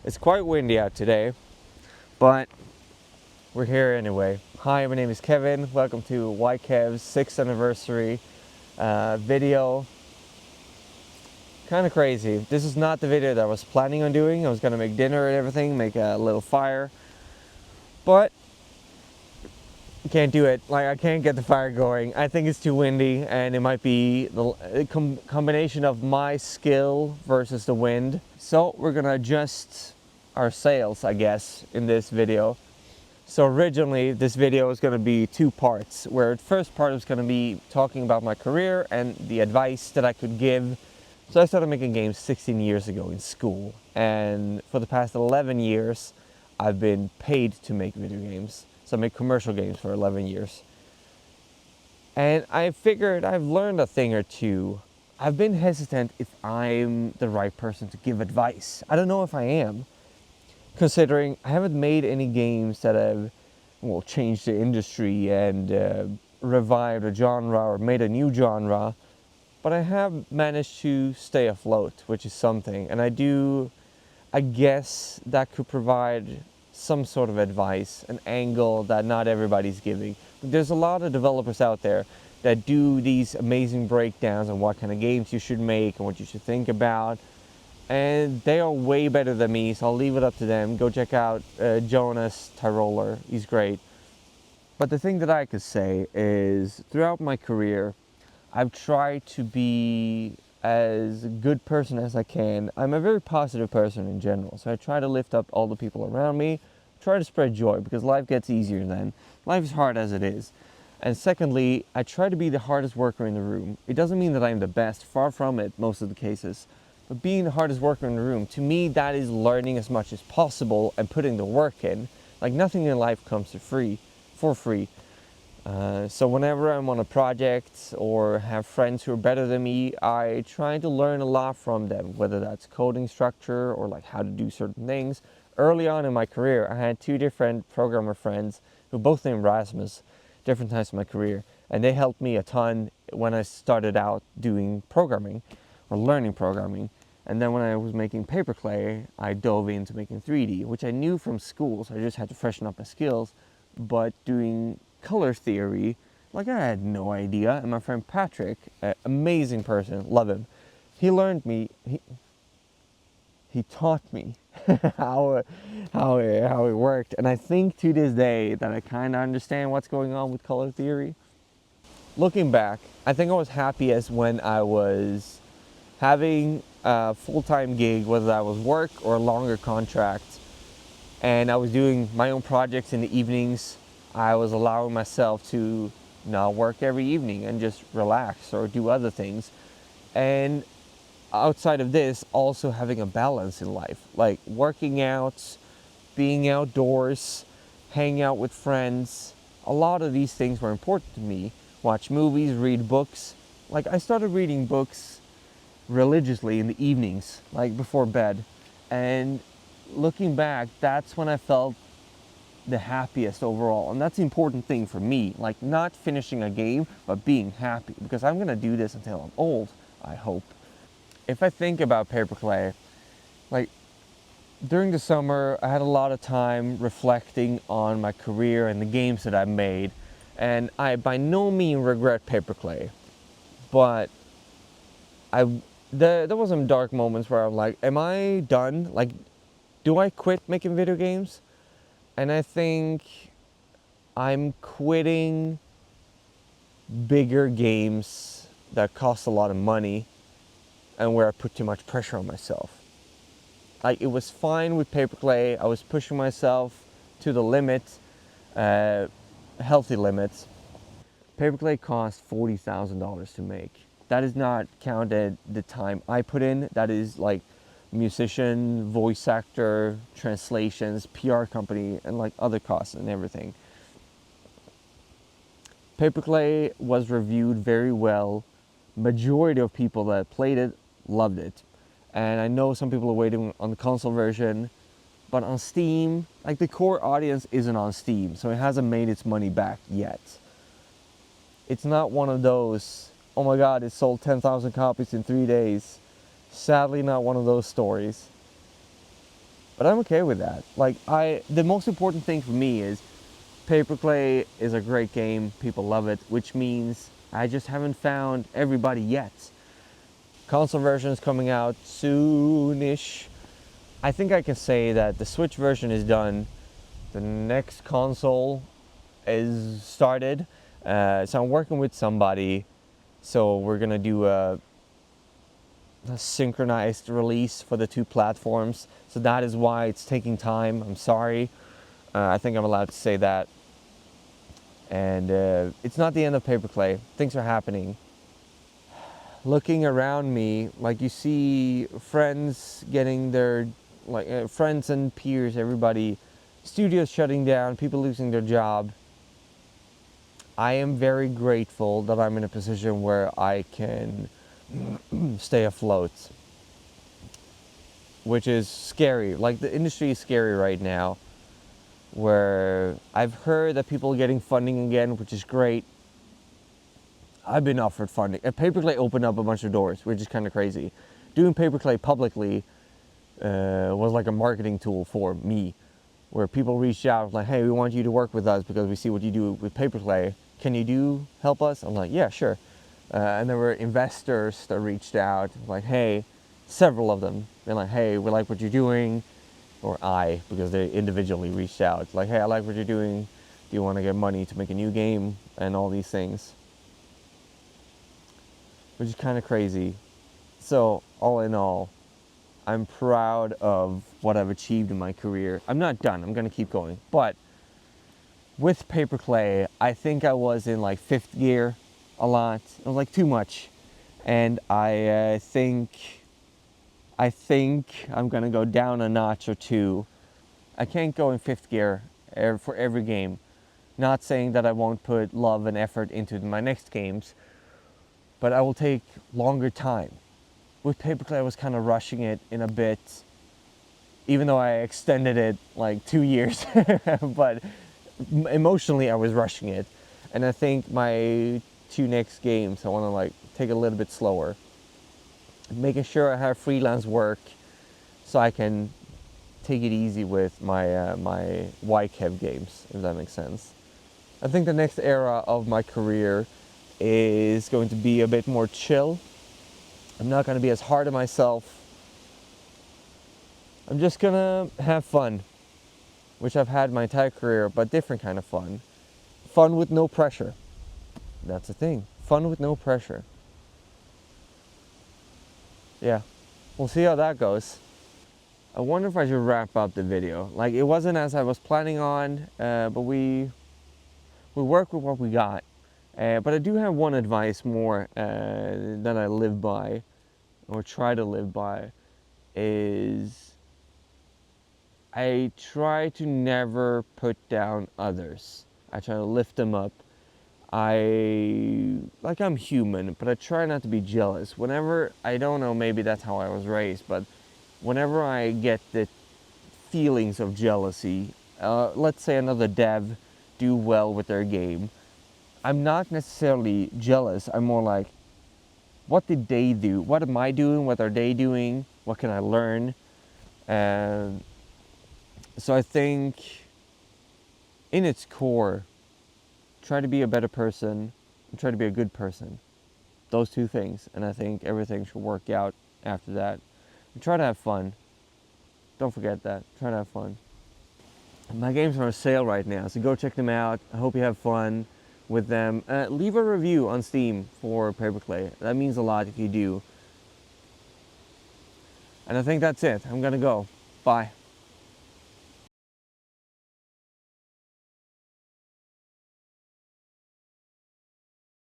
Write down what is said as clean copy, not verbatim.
It's quite windy out today, but we're here anyway. Hi, my name is Kevin. Welcome to WhyKev's 6th anniversary video. Kind of crazy. This is not the video that I was planning on doing. I was gonna make dinner and everything, make a little fire, but I can't do it. Like, I can't get the fire going. I think it's too windy, and it might be the combination of my skill versus the wind. So we're gonna adjust our sails, I guess, in this video. So originally this video was going to be two parts, where the first part was going to be talking about my career and the advice that I could give. So I started making games 16 years ago in school, and for the past 11 years I've been paid to make video games. So I make commercial games for 11 years. And I figured I've learned a thing or two. I've been hesitant if I'm the right person to give advice. I don't know if I am, considering I haven't made any games that have, well, changed the industry and revived a genre or made a new genre, but I have managed to stay afloat, which is something. And I guess that could provide some sort of advice, an angle that not everybody's giving. There's a lot of developers out there that do these amazing breakdowns on what kind of games you should make and what you should think about. And they are way better than me, so I'll leave it up to them. Go check out Jonas Tyroler, he's great. But the thing that I could say is, throughout my career, I've tried to be as good person as I can. I'm a very positive person in general, so I try to lift up all the people around me, try to spread joy, because life gets easier then. Life is hard as it is. And secondly, I try to be the hardest worker in the room. It doesn't mean that I'm the best, far from it most of the cases. But being the hardest worker in the room, to me, that is learning as much as possible and putting the work in. Like, nothing in life comes for free. So whenever I'm on a project or have friends who are better than me, I try to learn a lot from them, whether that's coding structure or like how to do certain things. Early on in my career, I had two different programmer friends who both named Rasmus, different times in my career, and they helped me a ton when I started out doing programming or learning programming. And then when I was making paperclay, I dove into making 3D, which I knew from school, so I just had to freshen up my skills. But doing color theory, like, I had no idea. And my friend Patrick, amazing person, love him, he learned me, he taught me how it worked. And I think to this day that I kind of understand what's going on with color theory. Looking back, I think I was happiest when I was having a full-time gig, whether that was work or a longer contract, and I was doing my own projects in the evenings. I was allowing myself to not work every evening and just relax or do other things. And outside of this, also having a balance in life, like working out, being outdoors, hanging out with friends. A lot of these things were important to me. Watch movies, read books. Like, I started reading books religiously in the evenings, like before bed. And looking back, that's when I felt the happiest overall. And that's the important thing for me, like not finishing a game, but being happy, because I'm gonna do this until I'm old, I hope. If I think about paperclay, like, during the summer, I had a lot of time reflecting on my career and the games that I've made. And I by no means regret paperclay, but there was some dark moments where I'm like, am I done? Like, do I quit making video games? And I think I'm quitting bigger games that cost a lot of money and where I put too much pressure on myself. Like, it was fine with paperclay. I was pushing myself to the limit, healthy limits. Paperclay cost $40,000 to make. That is not counted the time I put in. That is like musician, voice actor, translations, PR company, and like other costs and everything. Paperclay was reviewed very well. Majority of people that played it loved it. And I know some people are waiting on the console version, but on Steam, like, the core audience isn't on Steam, so it hasn't made its money back yet. It's not one of those, oh my god, it sold 10,000 copies in 3 days. Sadly, not one of those stories. But I'm okay with that. Like, the most important thing for me is Paperclay is a great game. People love it, which means I just haven't found everybody yet. Console version is coming out soonish. I think I can say that the Switch version is done. The next console is started. So I'm working with somebody. So we're gonna do a synchronized release for the two platforms. So that is why it's taking time. I'm sorry. I think I'm allowed to say that. And it's not the end of Paperclay. Things are happening. Looking around me, like you see friends getting their, like friends and peers, everybody, studios shutting down, people losing their job. I am very grateful that I'm in a position where I can stay afloat, which is scary. Like, the industry is scary right now, where I've heard that people are getting funding again, which is great. I've been offered funding. Paperclay opened up a bunch of doors, which is kind of crazy. Doing Paperclay publicly was like a marketing tool for me, where people reached out like, hey, we want you to work with us because we see what you do with Paperclay. Can you help us? I'm like, yeah, sure. And there were investors that reached out like, hey, several of them. They're like, hey, we like what you're doing. Or because they individually reached out like, hey, I like what you're doing. Do you want to get money to make a new game? And all these things, which is kind of crazy. So all in all, I'm proud of what I've achieved in my career. I'm not done. I'm going to keep going. But with Paperclay, I think I was in like 5th gear a lot. It was like too much. And I think I'm going to go down a notch or two. I can't go in 5th gear for every game. Not saying that I won't put love and effort into my next games, but I will take longer time. With Paperclay, I was kind of rushing it in a bit, even though I extended it like 2 years. But emotionally, I was rushing it. And I think my 2 next games, I want to like take a little bit slower. Making sure I have freelance work so I can take it easy with my my WhyKev games, if that makes sense. I think the next era of my career is going to be a bit more chill. I'm not going to be as hard on myself. I'm just going to have fun, which I've had my entire career, but different kind of fun. Fun with no pressure. That's the thing. Fun with no pressure. Yeah, we'll see how that goes. I wonder if I should wrap up the video. Like, it wasn't as I was planning on, but we work with what we got. But I do have one advice more that I live by, or try to live by, is I try to never put down others. I try to lift them up. I'm human, but I try not to be jealous. Whenever, I don't know, maybe that's how I was raised, but whenever I get the feelings of jealousy, let's say another dev do well with their game, I'm not necessarily jealous. I'm more like, what did they do? What am I doing? What are they doing? What can I learn? And so I think in its core, try to be a better person and try to be a good person. Those two things. And I think everything should work out after that. And try to have fun. Don't forget that. Try to have fun. My games are on sale right now, so go check them out. I hope you have fun with them. Leave a review on Steam for Paperclay. That means a lot if you do. And I think that's it. I'm gonna go. Bye.